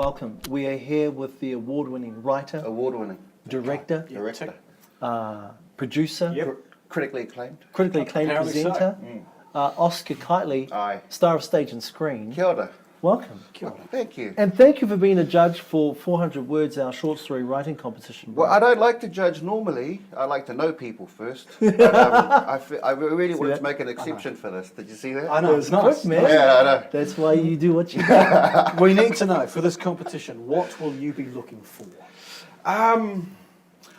welcome. We are here with the award-winning writer, Award-winning. director, Director. producer, Critically acclaimed. critically acclaimed Apparently presenter, Oscar Kightley, Aye. star of stage and screen. Kia ora. Welcome. Thank you. And thank you for being a judge for 400 Words, our short story writing competition. Well, I don't like to judge normally. I like to know people first. But, I really wanted that? to make an exception for this. Did you see that? I know, It's it's nice. quick, man. Yeah, I know. That's why you do what you do. We need to know, for this competition, what will you be looking for? I'm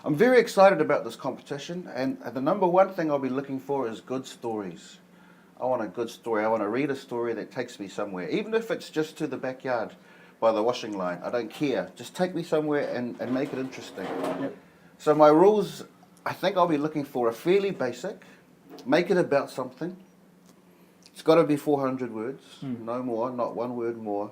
very excited about this competition, and the number one thing I'll be looking for is good stories. I want a good story. I want to read a story that takes me somewhere, even if it's just to the backyard by the washing line. I don't care. Just take me somewhere and make it interesting. Yep. So my rules, I think I'll be looking for a fairly basic, make it about something. It's got to be 400 words, no more, not one word more.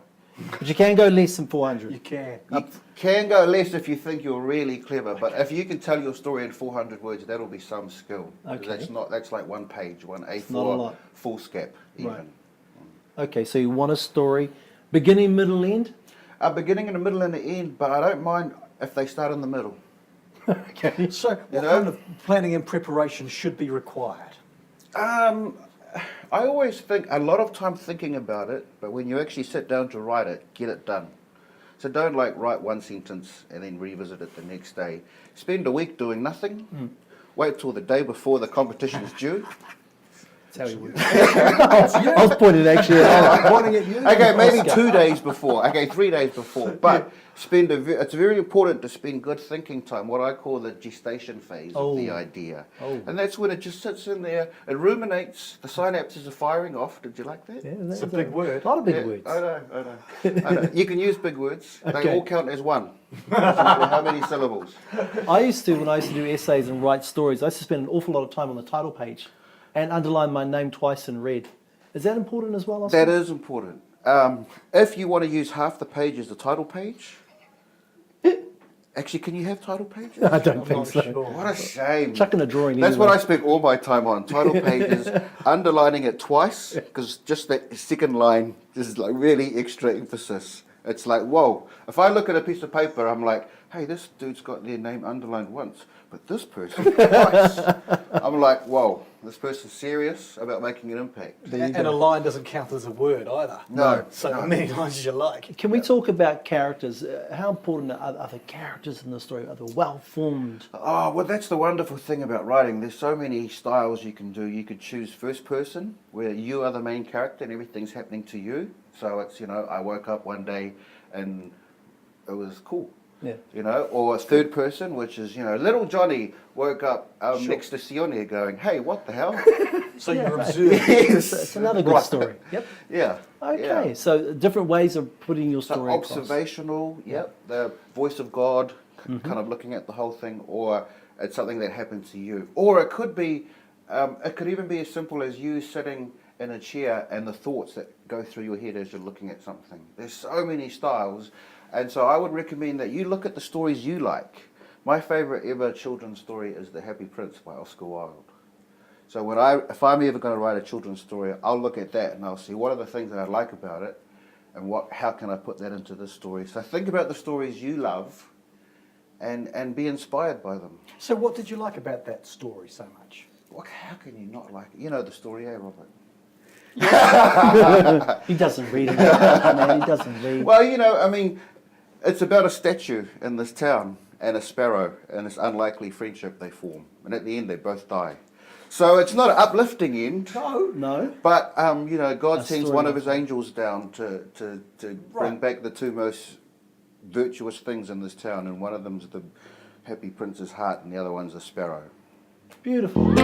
But you can go less than 400. You can. You can go less if you think you're really clever, but if you can tell your story in 400 words, that'll be some skill. Okay. That's like one page, one not a A4 lot. foolscap even. Right. Okay, so you want a story, beginning, middle, end? A beginning and a middle and an end, but I don't mind if they start in the middle. Okay. So, what You know? kind of planning and preparation should be required? I always think, a lot of time thinking about it, but when you actually sit down to write it, get it done. So don't like write one sentence and then revisit it the next day. Spend a week doing nothing. Wait till the day before the competition is due. That's how he works. I was pointing actually at Pointing at you? Okay, maybe 2 days before. Okay, 3 days before. But it's very important to spend good thinking time, what I call the gestation phase of the idea. Oh. And that's when it just sits in there, it ruminates, the synapses are firing off. Did you like that? Yeah, It's a big word. A lot of big Yeah, words. I know. You can use big words. They Okay. all count as one. Doesn't matter how many syllables. When I used to do essays and write stories, I used to spend an awful lot of time on the title page and underline my name twice in red. Is that important as well, Oscar? That is important. If you want to use half the page as the title page, actually, can you have title pages? I don't I'm think not so. sure. What a shame. Chucking a drawing That's anyway. what I spent all my time on. Title pages, underlining it twice, because just that second line is like really extra emphasis. It's like, whoa. If I look at a piece of paper, I'm like, hey, this dude's got their name underlined once, but this person twice. I'm like, whoa, this person's serious about making an impact. And a line doesn't count as a word either. No, So no. many lines as you like. Can we talk about characters? How important are the characters in the story? Are they well-formed? Oh, well, that's the wonderful thing about writing. There's so many styles you can do. You could choose first person, where you are the main character and everything's happening to you. So it's, I woke up one day and it was cool. Yeah. Or third person, which is, little Johnny woke up Sure. next to Sione going, hey, what the hell? So Yeah, you're right. observing. It's another good Right. story. Yep. Yeah. Okay, Yeah. so different ways of putting your So story across. observational, yep, the voice of God, kind of looking at the whole thing, or it's something that happened to you. Or it could be, it could even be as simple as you sitting in a chair and the thoughts that go through your head as you're looking at something. There's so many styles, and so I would recommend that you look at the stories you like. My favourite ever children's story is The Happy Prince by Oscar Wilde. So if I'm ever going to write a children's story, I'll look at that and I'll see what are the things that I like about it, and how can I put that into this story. So think about the stories you love, and be inspired by them. So what did you like about that story so much? How can you not like it? You know the story, Robert? He doesn't read it, man. He doesn't read. Well, it's about a statue in this town and a sparrow and this unlikely friendship they form. And at the end, they both die. So it's not an uplifting end. No. But, God A sends story one of like his angels down to bring back the two most virtuous things in this town. And one of them's the Happy Prince's heart and the other one's a sparrow. Beautiful.